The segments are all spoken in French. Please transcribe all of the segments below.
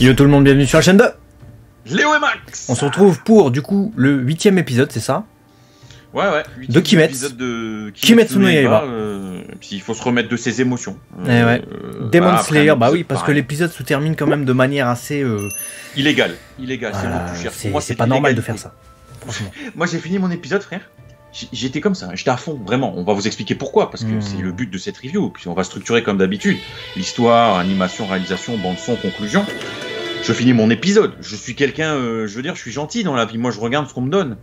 Yo tout le monde, bienvenue sur la chaîne de Léo et Max. On se retrouve pour du coup le 8ème épisode, c'est ça? Ouais, de Kimetsu. Kimetsu no Yaiba. Puis il faut se remettre de ses émotions. Ouais. Demon Slayer, bah oui, parce que pareil. l'épisode se termine quand même de manière assez... Illégal, c'est beaucoup cher. Pour moi, c'est pas normal de faire ça, franchement. Moi j'ai fini mon épisode, frère. J'étais comme ça, j'étais à fond, vraiment. On va vous expliquer pourquoi, parce que c'est le but de cette review. Puis on va structurer comme d'habitude. L'histoire, animation, réalisation, bande-son, conclusion. Je finis mon épisode. Je suis quelqu'un, je veux dire, je suis gentil dans la vie. Moi je regarde ce qu'on me donne.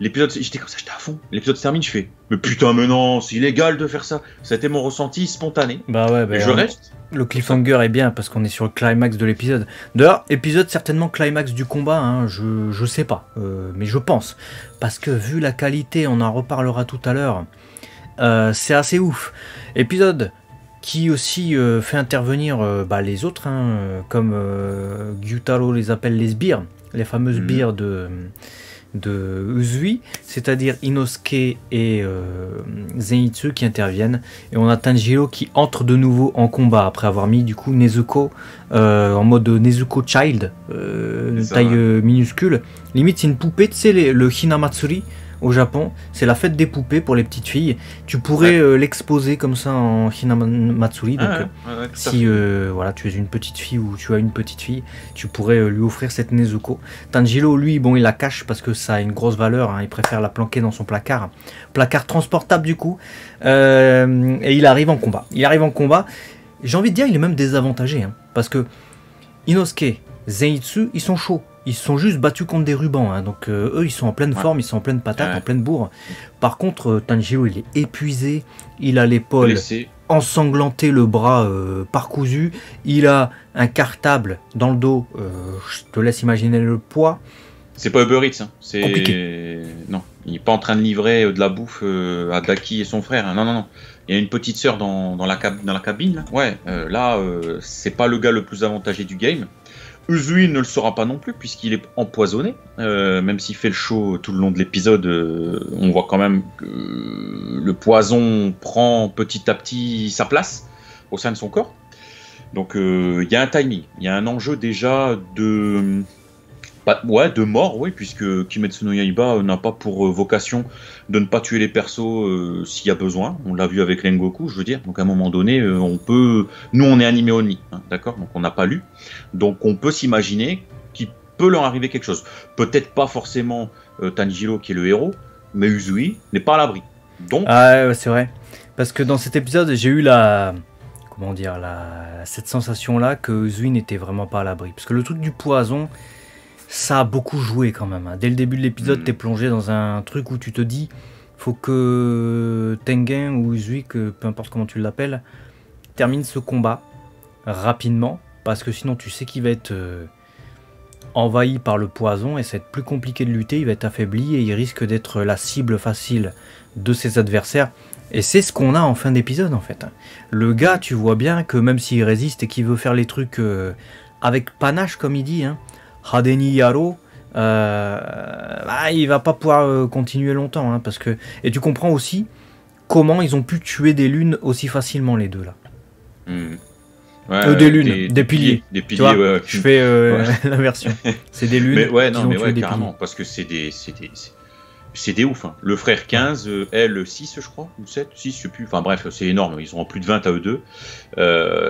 L'épisode, j'étais comme ça, j'étais à fond. L'épisode se termine, je fais mais putain, mais non, c'est illégal de faire ça. Ça a été mon ressenti spontané. Bah ouais, Et je reste. Le cliffhanger est bien parce qu'on est sur le climax de l'épisode. D'ailleurs, épisode certainement climax du combat, hein, je sais pas, mais je pense. Parce que vu la qualité, on en reparlera tout à l'heure, c'est assez ouf. Épisode qui aussi fait intervenir les autres, hein, comme Gyutaro les appelle les sbires, les fameuses sbires de Uzui, c'est-à-dire Inosuke et Zenitsu qui interviennent, et on a Tanjiro qui entre de nouveau en combat après avoir mis du coup Nezuko en mode Nezuko Child, taille minuscule, limite c'est une poupée, tu sais le Hinamatsuri au Japon, c'est la fête des poupées pour les petites filles. Tu pourrais l'exposer comme ça en Hinamatsuri. Donc, si voilà, tu es une petite fille ou tu as une petite fille, tu pourrais lui offrir cette Nezuko. Tanjiro, lui, bon, il la cache parce que ça a une grosse valeur. Hein, il préfère la planquer dans son placard. Placard transportable, du coup. Et il arrive en combat. J'ai envie de dire, il est même désavantagé. Hein, parce que Inosuke, Zenitsu, ils sont chauds. Ils se sont juste battus contre des rubans, hein. Donc eux ils sont en pleine forme, ils sont en pleine patate, en pleine bourre. Par contre Tanjiro il est épuisé, il a l'épaule ensanglantée, le bras parcousu, il a un cartable dans le dos, je te laisse imaginer le poids. C'est pas Uber Eats, hein. C'est compliqué. Non, il est pas en train de livrer de la bouffe à Daki et son frère, hein. Non. Il y a une petite sœur dans la cabine, là. Ouais, là c'est pas le gars le plus avantagé du game. Uzui ne le sera pas non plus puisqu'il est empoisonné, même s'il fait le show tout le long de l'épisode, on voit quand même que le poison prend petit à petit sa place au sein de son corps. Donc il y a un timing, il y a un enjeu déjà de mort, oui, puisque Kimetsu no Yaiba n'a pas pour vocation de ne pas tuer les persos s'il y a besoin. On l'a vu avec Rengoku, je veux dire. Donc à un moment donné, on peut... Nous, on est animé only, hein, d'accord. Donc on n'a pas lu. Donc on peut s'imaginer qu'il peut leur arriver quelque chose. Peut-être pas forcément Tanjiro qui est le héros, mais Uzui n'est pas à l'abri. Donc... Ah ouais, c'est vrai. Parce que dans cet épisode, j'ai eu cette sensation-là que Uzui n'était vraiment pas à l'abri. Parce que le truc du poison... Ça a beaucoup joué quand même. Dès le début de l'épisode, t'es plongé dans un truc où tu te dis faut que Tengen ou Uzui, que peu importe comment tu l'appelles, termine ce combat rapidement, parce que sinon tu sais qu'il va être envahi par le poison et ça va être plus compliqué de lutter, il va être affaibli et il risque d'être la cible facile de ses adversaires. Et c'est ce qu'on a en fin d'épisode en fait. Le gars, tu vois bien que même s'il résiste et qu'il veut faire les trucs avec panache comme il dit, hein, Hadeni Yaro, il va pas pouvoir continuer longtemps, hein, parce que... Et tu comprends aussi comment ils ont pu tuer des lunes aussi facilement, les deux là. Des lunes, des piliers. Des piliers, tu vois, ouais. Je fais la version. C'est des lunes. Mais ouais, non, mais ouais, des carrément, piliers. parce que c'est des ouf, hein. Le frère 15, elle 6 je crois, ou 7, 6 je sais plus, enfin bref c'est énorme, ils sont en plus de 20 à eux deux,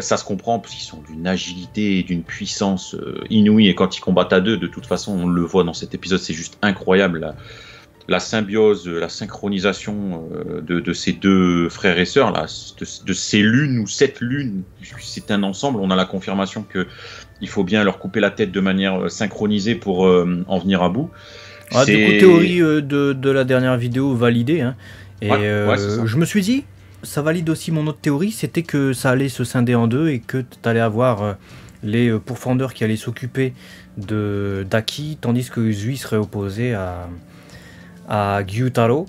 ça se comprend parce qu'ils sont d'une agilité et d'une puissance inouïe, et quand ils combattent à deux, de toute façon on le voit dans cet épisode, c'est juste incroyable, la symbiose, la synchronisation de ces deux frères et sœurs, là, de ces lunes ou 7 lunes, c'est un ensemble, on a la confirmation que il faut bien leur couper la tête de manière synchronisée pour en venir à bout. Du coup, théorie de la dernière vidéo validée, hein. Et je me suis dit, ça valide aussi mon autre théorie, c'était que ça allait se scinder en deux et que tu allais avoir les pourfendeurs qui allaient s'occuper de Daki, tandis que Uzui serait opposé à Gyutaro.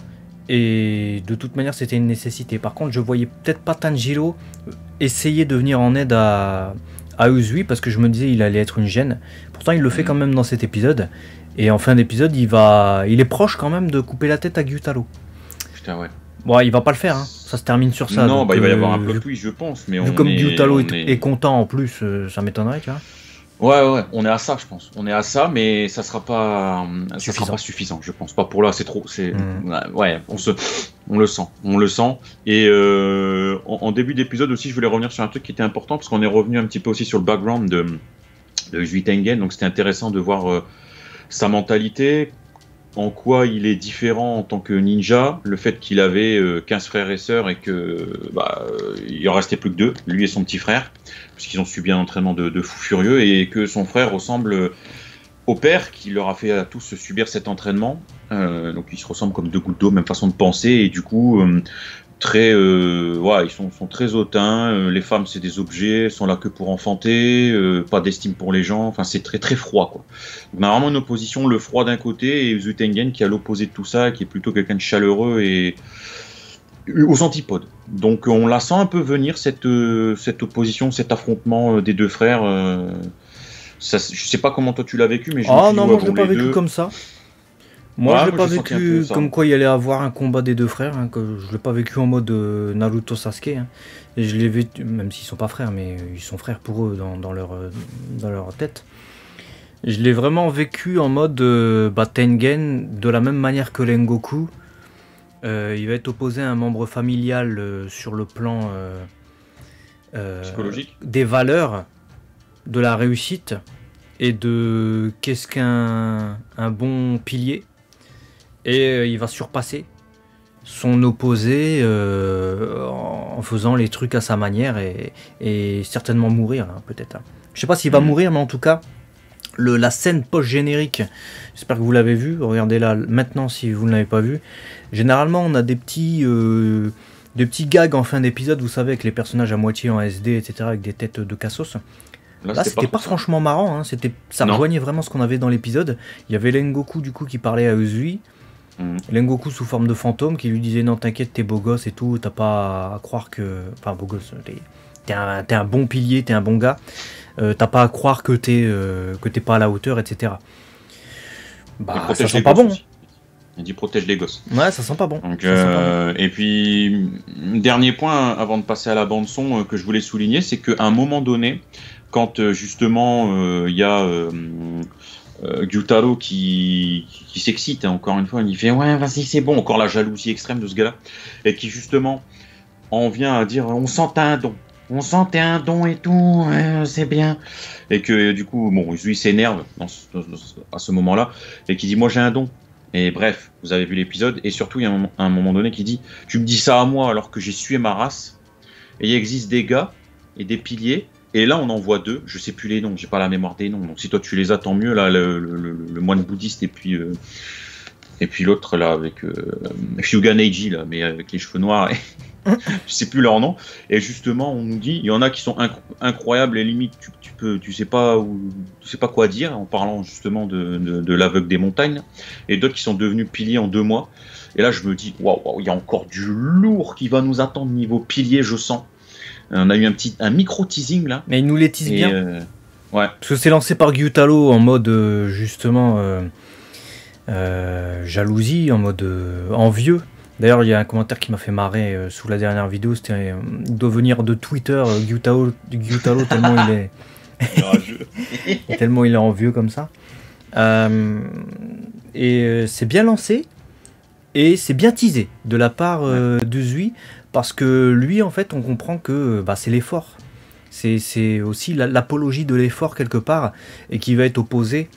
Et de toute manière, c'était une nécessité. Par contre, je voyais peut-être pas Tanjiro essayer de venir en aide à Uzui parce que je me disais il allait être une gêne. Pourtant, il le fait quand même dans cet épisode. Et en fin d'épisode, il est proche quand même de couper la tête à Gyutaro. Putain, ouais. Bon, il va pas le faire, hein. Ça se termine sur ça. Non, donc, il va y avoir un plot twist, je pense. Mais vu comme Gyutaro est content en plus, ça m'étonnerait, tu vois. Ouais, on est à ça, je pense. On est à ça, mais ça sera pas suffisant, je pense. Pas pour là, c'est trop. Ouais, on le sent. Et en début d'épisode aussi, je voulais revenir sur un truc qui était important parce qu'on est revenu un petit peu aussi sur le background de Zui Tengen. Donc c'était intéressant de voir sa mentalité, en quoi il est différent en tant que ninja, le fait qu'il avait 15 frères et sœurs et que il en restait plus que 2, lui et son petit frère, puisqu'ils ont subi un entraînement de fou furieux, et que son frère ressemble au père qui leur a fait à tous subir cet entraînement. Donc ils se ressemblent comme 2 gouttes d'eau, même façon de penser, et du coup ils sont très hautains. Les femmes c'est des objets, sont là que pour enfanter, pas d'estime pour les gens, enfin c'est très très froid quoi. Donc, on a vraiment une opposition, le froid d'un côté et Zui Tengen qui est à l'opposé de tout ça, qui est plutôt quelqu'un de chaleureux et aux antipodes. Donc on la sent un peu venir cette opposition, cet affrontement des 2 frères. Je sais pas comment toi tu l'as vécu, mais moi je l'ai pas vécu comme ça. Moi, je l'ai pas vécu comme quoi il allait avoir un combat des 2 frères, hein, que je l'ai pas vécu en mode Naruto Sasuke, hein. Et je l'ai vécu, même s'ils sont pas frères, mais ils sont frères pour eux dans leur tête. Je l'ai vraiment vécu en mode Tengen, de la même manière que Rengoku. Il va être opposé à un membre familial sur le plan psychologique, des valeurs, de la réussite et de qu'est-ce qu'un bon pilier. Et il va surpasser son opposé en faisant les trucs à sa manière et certainement mourir, hein, peut-être. Je sais pas s'il va mourir, mais en tout cas, la scène post-générique, j'espère que vous l'avez vu, regardez-la maintenant si vous ne l'avez pas vu. Généralement, on a des petits gags en fin d'épisode, vous savez, avec les personnages à moitié en SD, etc., avec des têtes de cassos. Là, c'était pas franchement marrant, hein. Ça rejoignait vraiment ce qu'on avait dans l'épisode. Il y avait Rengoku du coup qui parlait à Uzui. Rengoku sous forme de fantôme qui lui disait non t'inquiète t'es beau gosse et tout, t'as pas à croire que... Enfin beau gosse, t'es un bon pilier, t'es un bon gars, t'as pas à croire que t'es pas à la hauteur, etc. Ça sent pas bon. Il dit protège les gosses. Ouais, ça sent pas bon. Donc, et puis, dernier point avant de passer à la bande son que je voulais souligner, c'est qu'à un moment donné, quand justement il y a Gyutaro qui s'excite, hein, encore une fois, il fait ouais vas-y c'est bon, encore la jalousie extrême de ce gars-là, et qui justement en vient à dire on sent un don et tout, c'est bien, et que du coup Uzui s'énerve à ce moment-là et qui dit moi j'ai un don. Et bref, vous avez vu l'épisode, et surtout il y a un moment donné qui dit tu me dis ça à moi alors que j'ai sué ma race, et il existe des gars et des piliers. Et là, on en voit 2, je sais plus les noms, j'ai pas la mémoire des noms. Donc si toi tu les as, tant mieux. Là, le moine bouddhiste et puis l'autre là avec Hyuga Neji là, mais avec les cheveux noirs. Je sais plus leur nom. Et justement, on nous dit, il y en a qui sont incroyables et limite tu sais pas quoi dire en parlant justement de l'aveugle des montagnes. Et d'autres qui sont devenus piliers en 2 mois. Et là, je me dis, waouh, il y a encore du lourd qui va nous attendre niveau pilier, je sens. On a eu un micro teasing là. Mais il nous les tease bien. Ouais. Parce que c'est lancé par Gyutaro en mode justement jalousie, en mode envieux. D'ailleurs, il y a un commentaire qui m'a fait marrer sous la dernière vidéo. C'était il doit venir de Twitter, Gyutaro tellement il est tellement il est envieux comme ça. Et c'est bien lancé et c'est bien teasé de la part d'Uzui. Parce que lui, en fait, on comprend que c'est l'effort. C'est aussi l'apologie de l'effort, quelque part, et qui va être opposé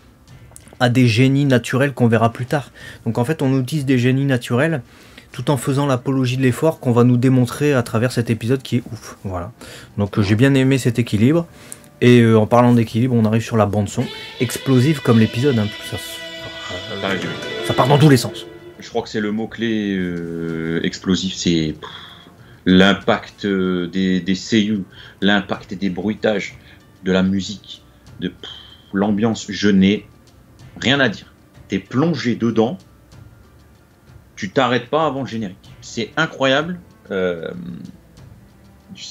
à des génies naturels qu'on verra plus tard. Donc, en fait, on utilise des génies naturels tout en faisant l'apologie de l'effort qu'on va nous démontrer à travers cet épisode qui est ouf. Voilà. Donc, j'ai bien aimé cet équilibre. Et en parlant d'équilibre, on arrive sur la bande-son. Explosive comme l'épisode. Hein, ça part dans tous les sens. Je crois que c'est le mot-clé explosif. C'est... l'impact des seiyuu, l'impact des bruitages, de la musique, de l'ambiance, je n'ai rien à dire. T'es plongé dedans, tu t'arrêtes pas avant le générique. C'est incroyable,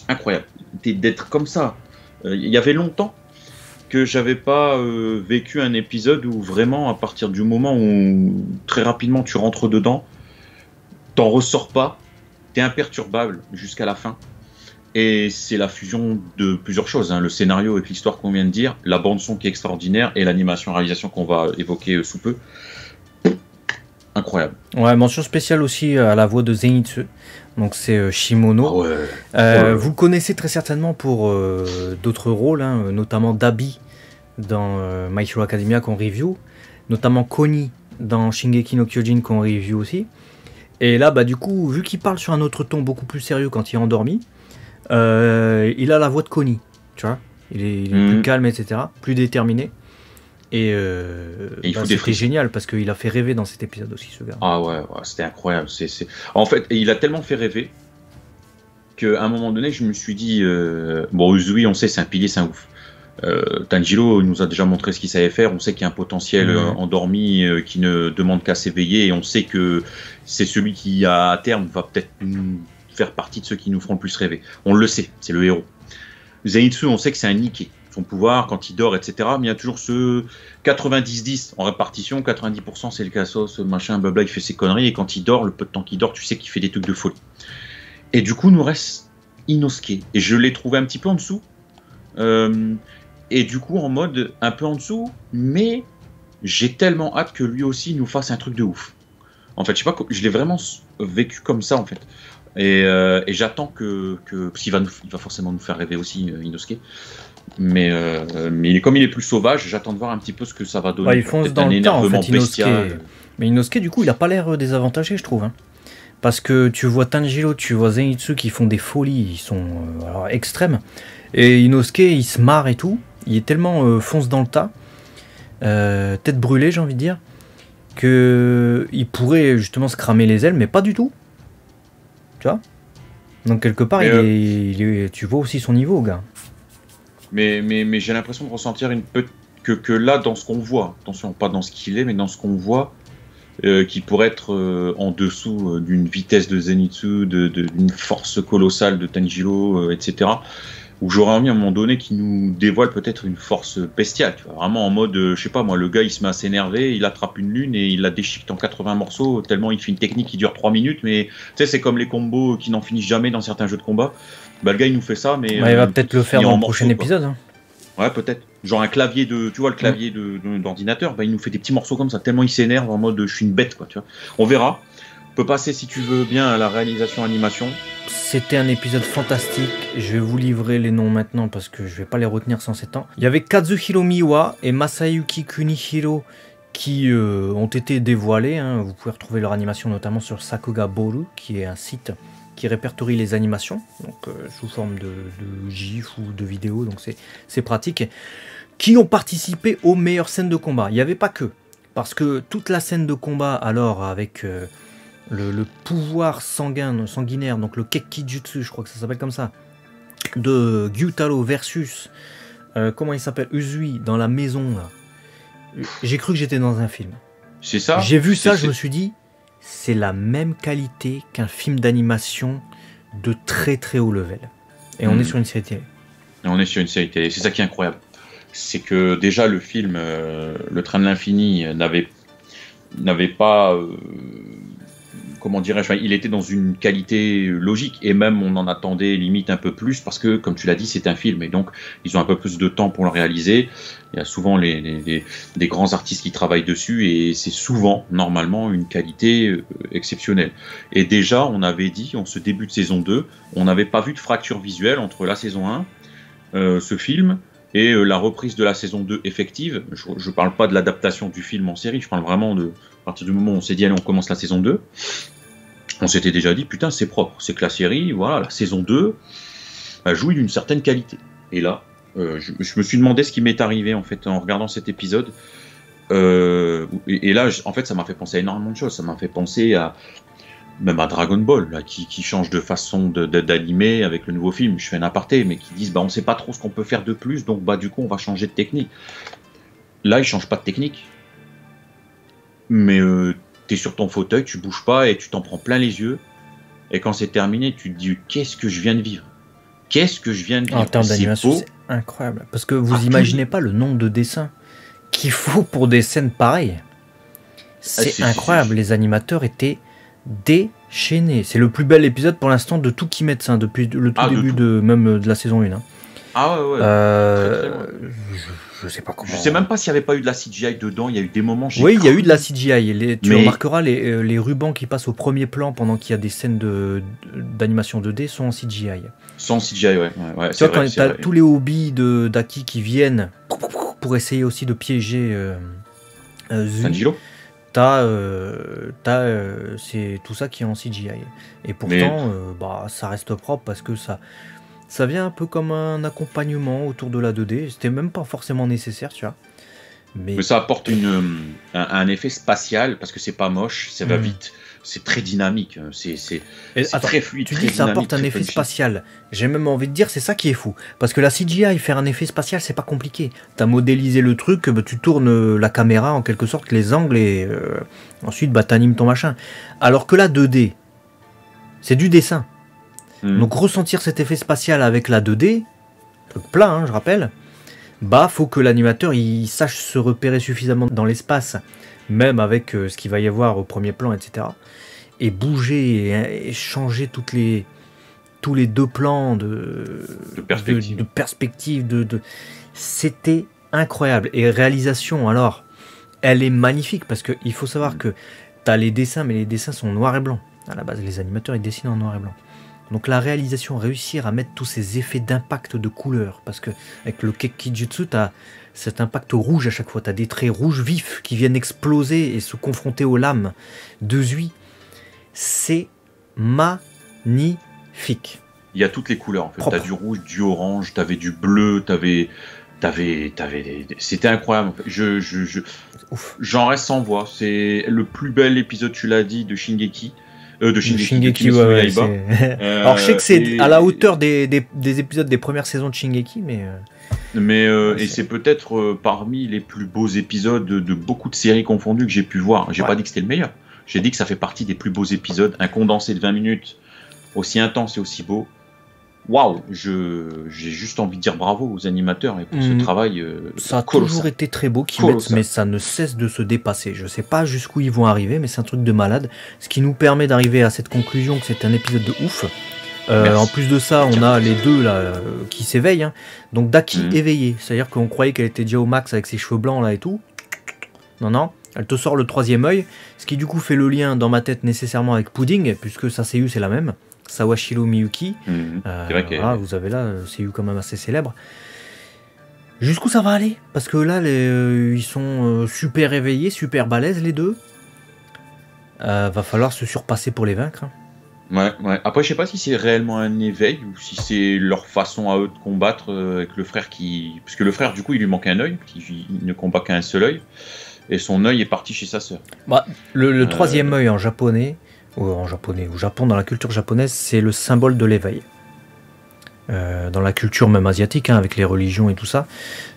incroyable d'être comme ça. Il y avait longtemps que j'avais pas vécu un épisode où vraiment, à partir du moment où très rapidement tu rentres dedans, t'en ressors pas. Imperturbable jusqu'à la fin. Et c'est la fusion de plusieurs choses, hein. Le scénario avec l'histoire qu'on vient de dire, la bande-son qui est extraordinaire et l'animation-réalisation qu'on va évoquer sous peu. Incroyable. Ouais, mention spéciale aussi à la voix de Zenitsu. Donc c'est Shimono. Ah ouais. Vous le connaissez très certainement pour d'autres rôles, hein, notamment Dabi dans My Hero Academia qu'on review, notamment Koni dans Shingeki no Kyojin qu'on review aussi. Et là, bah du coup, vu qu'il parle sur un autre ton beaucoup plus sérieux quand il est endormi, il a la voix de Koni, tu vois. Il est plus calme, etc., plus déterminé. Et c'était génial parce qu'il a fait rêver dans cet épisode aussi, ce gars. Ah ouais, c'était incroyable. En fait, il a tellement fait rêver qu'à un moment donné, je me suis dit bon, Uzui, on sait, c'est un pilier, c'est un ouf. Tanjiro nous a déjà montré ce qu'il savait faire. On sait qu'il y a un potentiel endormi qui ne demande qu'à s'éveiller, et on sait que c'est celui qui, à terme, va peut-être faire partie de ceux qui nous feront le plus rêver. On le sait, c'est le héros. Zenitsu, on sait que c'est un niqué. Son pouvoir, quand il dort, etc. Mais il y a toujours ce 90-10 en répartition. 90% c'est le cassos, machin, blabla, il fait ses conneries. Et quand il dort, le peu de temps qu'il dort, tu sais qu'il fait des trucs de folie. Et du coup, nous reste Inosuke. Et je l'ai trouvé un petit peu en dessous. Et du coup, en mode un peu en dessous. Mais j'ai tellement hâte que lui aussi nous fasse un truc de ouf. En fait, je sais pas, je l'ai vraiment vécu comme ça, en fait. Et j'attends parce qu'il va forcément nous faire rêver aussi, Inosuke. Mais comme il est plus sauvage, j'attends de voir un petit peu ce que ça va donner. Bah, il fonce dans le temps, en fait, Inosuke. Mais Inosuke, du coup, il a pas l'air désavantagé, je trouve. Hein. Parce que tu vois Tanjiro, tu vois Zenitsu qui font des folies, ils sont extrêmes. Et Inosuke, il se marre et tout. Il est tellement fonce dans le tas, tête brûlée, j'ai envie de dire, qu'il pourrait justement se cramer les ailes, mais pas du tout. Tu vois. Donc quelque part, tu vois aussi son niveau, gars. Mais j'ai l'impression de ressentir que là, dans ce qu'on voit, attention, pas dans ce qu'il est, mais dans ce qu'on voit, qui pourrait être en dessous d'une vitesse de Zenitsu, d'une force colossale de Tanjiro, etc. Où j'aurais envie à un moment donné qu'il nous dévoile peut-être une force bestiale, tu vois, vraiment en mode, je sais pas moi, le gars il se met à s'énerver, il attrape une lune et il la déchiquette en 80 morceaux, tellement il fait une technique qui dure 3 minutes, mais tu sais, c'est comme les combos qui n'en finissent jamais dans certains jeux de combat. Bah le gars il nous fait ça, mais... il va peut-être le faire dans le prochain épisode. Hein. Ouais, peut-être. Genre un clavier tu vois, le clavier d'ordinateur, bah il nous fait des petits morceaux comme ça, tellement il s'énerve en mode je suis une bête, quoi, tu vois. On verra. On peut passer, si tu veux bien, à la réalisation animation. C'était un épisode fantastique. Je vais vous livrer les noms maintenant parce que je vais pas les retenir sans ces temps. Il y avait Kazuhiro Miwa et Masayuki Kunihiro qui ont été dévoilés. Hein. Vous pouvez retrouver leur animation notamment sur Sakuga Boru, qui est un site qui répertorie les animations, donc sous forme de gif ou de vidéo, donc c'est pratique. Qui ont participé aux meilleures scènes de combat. Il n'y avait pas que, parce que toute la scène de combat, alors avec le pouvoir sanguinaire, donc le Kekkijutsu, je crois que ça s'appelle comme ça, de Gyutaro versus, comment il s'appelle, Uzui, dans la maison, là. J'ai cru que j'étais dans un film. C'est ça. J'ai vu ça, je me suis dit, c'est la même qualité qu'un film d'animation de très très haut level. Et on est sur une série télé. Et on est sur une série télé, c'est ça qui est incroyable. C'est que déjà le film, Le Train de l'Infini, n'avait pas... comment dirais-je, il était dans une qualité logique, et même on en attendait limite un peu plus, parce que, comme tu l'as dit, c'est un film, et donc ils ont un peu plus de temps pour le réaliser. Il y a souvent des grands artistes qui travaillent dessus, et c'est souvent, normalement, une qualité exceptionnelle. Et déjà, on avait dit, en ce début de saison 2, on n'avait pas vu de fracture visuelle entre la saison 1, ce film, et la reprise de la saison 2 effective. Je parle pas de l'adaptation du film en série, je parle vraiment à partir du moment où on s'est dit, allez, on commence la saison 2, on s'était déjà dit, putain, c'est propre, c'est que la série, voilà, la saison 2, elle jouit d'une certaine qualité. Et là, je me suis demandé ce qui m'est arrivé, en fait, en regardant cet épisode. Et là, en fait, ça m'a fait penser à énormément de choses. Ça m'a fait penser même à Dragon Ball, là, qui change de façon d'animer avec le nouveau film. Je fais un aparté, mais qui disent, bah, on sait pas trop ce qu'on peut faire de plus, donc, bah, du coup, on va changer de technique. Là, ils changent pas de technique. Mais t'es sur ton fauteuil, tu bouges pas et tu t'en prends plein les yeux. Et quand c'est terminé, tu te dis, qu'est-ce que je viens de vivre? Qu'est-ce que je viens de vivre? En termes d'animation, c'est incroyable. Parce que vous imaginez pas le nombre de dessins qu'il faut pour des scènes pareilles. C'est incroyable. Les animateurs étaient enchaîné. C'est le plus bel épisode pour l'instant de tout Kimetsu, hein, depuis le tout début même de la saison 1. Hein. Ah ouais. Très bon. Je sais pas comment. Je sais même pas s'il n'y avait pas eu de la CGI dedans. Il y a eu des moments. Oui, il y a eu de la CGI. Tu remarqueras les rubans qui passent au premier plan pendant qu'il y a des scènes d'animation 2D sont en CGI. Sont en CGI, ouais. Tu vois, quand tu as tous les hobbies d'Aki qui viennent pour essayer aussi de piéger Sanjiro. C'est tout ça qui est en CGI. Et pourtant, ça reste propre parce que ça vient un peu comme un accompagnement autour de la 2D. C'était même pas forcément nécessaire, tu vois. Mais ça apporte un effet spatial parce que c'est pas moche, ça va vite, c'est très dynamique, c'est très fluide. Tu dis que ça apporte un effet spatial. J'ai même envie de dire c'est ça qui est fou. Parce que la CGI, faire un effet spatial, c'est pas compliqué. T'as modélisé le truc, tu tournes la caméra en quelque sorte, les angles et ensuite t'animes ton machin. Alors que la 2D, c'est du dessin. Donc ressentir cet effet spatial avec la 2D, truc plat, hein, je rappelle, faut que l'animateur il sache se repérer suffisamment dans l'espace, même avec ce qu'il va y avoir au premier plan, etc. Et bouger et changer tous les deux plans de perspective. C'était incroyable. Et réalisation, alors, elle est magnifique parce qu'il faut savoir que tu as les dessins, mais les dessins sont noir et blanc. À la base, les animateurs ils dessinent en noir et blanc. Donc la réalisation, réussir à mettre tous ces effets d'impact de couleur, parce que avec le Kekkijutsu, tu as cet impact rouge à chaque fois, tu as des traits rouges vifs qui viennent exploser et se confronter aux lames de Zui. C'est magnifique. Il y a toutes les couleurs en fait, tu as du rouge, du orange, tu avais du bleu, c'était incroyable. J'en reste sans voix, c'est le plus bel épisode, tu l'as dit, de Shingeki. De Shingeki, ouais, alors je sais que c'est à la hauteur des épisodes des premières saisons de Shingeki, et c'est peut-être parmi les plus beaux épisodes de beaucoup de séries confondues que j'ai pu voir. J'ai pas dit que c'était le meilleur, j'ai dit que ça fait partie des plus beaux épisodes, un condensé de 20 minutes aussi intense et aussi beau. Waouh, j'ai juste envie de dire bravo aux animateurs et pour ce travail. Ça a toujours été très beau, mais ça ne cesse de se dépasser. Je sais pas jusqu'où ils vont arriver, mais c'est un truc de malade. Ce qui nous permet d'arriver à cette conclusion que c'est un épisode de ouf. En plus de ça, on a les deux là qui s'éveillent. Hein. Donc Daki éveillée, c'est-à-dire qu'on croyait qu'elle était déjà au max avec ses cheveux blancs là et tout. Non, elle te sort le troisième œil, ce qui du coup fait le lien dans ma tête nécessairement avec Pudding, puisque sa CU c'est la même. Sawashiro Miyuki, vous avez là, c'est eu quand même assez célèbre. Jusqu'où ça va aller? Parce que là, ils sont super éveillés, super balèzes les deux. Va falloir se surpasser pour les vaincre. Hein. Ouais. Après, je sais pas si c'est réellement un éveil ou si c'est leur façon à eux de combattre avec le frère qui. Parce que le frère, du coup, il lui manque un œil, il ne combat qu'un seul œil, et son œil est parti chez sa sœur. Le troisième œil en japonais. Au Japon, dans la culture japonaise, c'est le symbole de l'éveil. Dans la culture même asiatique, avec les religions et tout ça.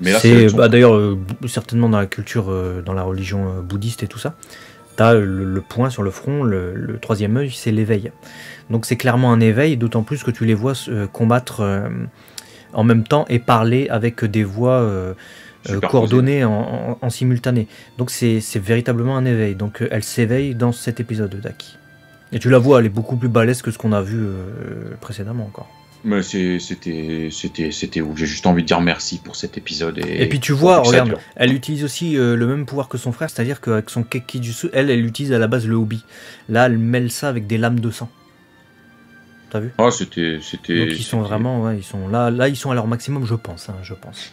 Mais là, c'est d'ailleurs certainement dans la culture, dans la religion bouddhiste et tout ça. T'as le point sur le front, le troisième œil, c'est l'éveil. Donc c'est clairement un éveil, d'autant plus que tu les vois combattre en même temps et parler avec des voix coordonnées en simultané. Donc c'est véritablement un éveil. Donc elle s'éveille dans cet épisode d'Aki. Et tu la vois, elle est beaucoup plus balèze que ce qu'on a vu précédemment encore. Mais c'était ouf. J'ai juste envie de dire merci pour cet épisode. Et puis tu vois, regarde, elle utilise aussi le même pouvoir que son frère, c'est-à-dire qu'avec son Kekkijutsu, elle utilise à la base le Obi. Là, elle mêle ça avec des lames de sang. T'as vu? Ah, c'était. Donc ils sont vraiment, ils sont là, ils sont à leur maximum, je pense.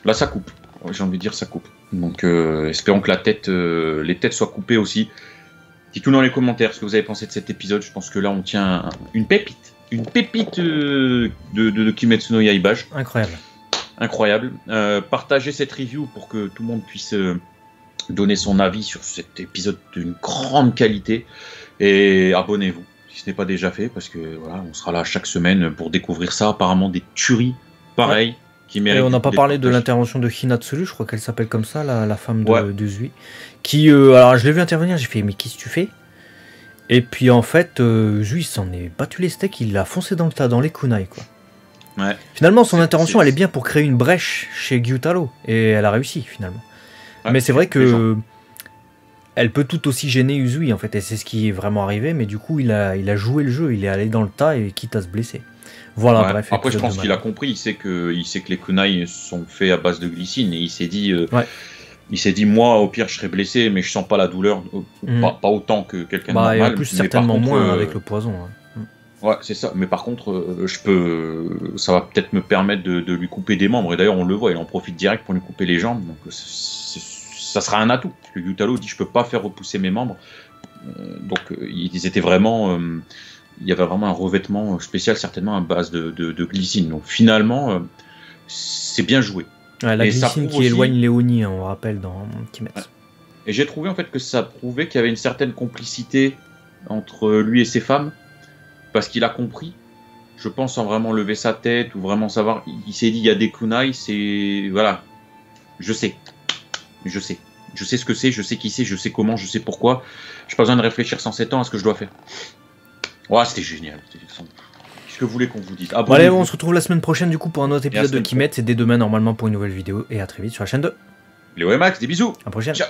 Là, ça coupe. J'ai envie de dire, ça coupe. Donc, espérons que les têtes soient coupées aussi. Dites-nous dans les commentaires ce que vous avez pensé de cet épisode. Je pense que là, on tient une pépite de Kimetsu no Yaiba. Incroyable. Partagez cette review pour que tout le monde puisse donner son avis sur cet épisode d'une grande qualité. Et abonnez-vous si ce n'est pas déjà fait, parce que voilà, on sera là chaque semaine pour découvrir ça. Apparemment des tueries pareilles. Et on n'a pas parlé de l'intervention de Hinatsuru, je crois qu'elle s'appelle comme ça, la femme de Zui. Qui, alors je l'ai vu intervenir, j'ai fait, mais qu'est-ce que tu fais? Et puis en fait, Zui s'en est battu les steaks, il l'a foncé dans le tas, dans les kunai, quoi. Ouais. Finalement, son intervention, elle est bien pour créer une brèche chez Gyutaro, et elle a réussi, finalement. Ouais, mais c'est vrai que elle peut tout aussi gêner Uzui en fait, et c'est ce qui est vraiment arrivé, mais du coup il a joué le jeu, il est allé dans le tas et quitte à se blesser. Voilà, Ouais. bref. Après, je épisode pense de qu'il a malade. compris, il sait que les kunai sont faits à base de glycine, et Ouais. il s'est dit, moi, au pire, je serais blessé, mais je sens pas la douleur, Mm. pas autant que quelqu'un de Bah, et en normal. plus Mais par certainement contre, moins avec le poison. Hein. ouais, c'est ça. Mais par contre, ça va peut-être me permettre de lui couper des membres. Et d'ailleurs, on le voit, il en profite direct pour lui couper les jambes. Donc, ça sera un atout. Parce que Yutaro dit, je peux pas faire repousser mes membres. Donc, ils étaient vraiment. Il y avait vraiment un revêtement spécial, certainement à base de glycine. Donc, finalement, c'est bien joué. Ouais, la Et ça glycine prouve qui aussi- éloigne Léonie, hein, on rappelle dans Kimetsu. Ouais. Et j'ai trouvé en fait que ça prouvait qu'il y avait une certaine complicité entre lui et ses femmes, parce qu'il a compris, je pense, sans vraiment lever sa tête ou vraiment savoir. Il s'est dit, il y a des kunai, c'est voilà, je sais ce que c'est, je sais qui c'est, je sais comment, je sais pourquoi. J'ai pas besoin de réfléchir 107 ans à ce que je dois faire. Ouais, c'était génial. Qu'est-ce que vous voulez qu'on vous dise? Bon, allez, on se retrouve la semaine prochaine du coup pour un autre Et la épisode de semaine Kimetsu, c'est dès demain normalement pour une nouvelle vidéo, et à très vite sur la chaîne 2. Léo et Max, des bisous. À la prochaine. Ciao.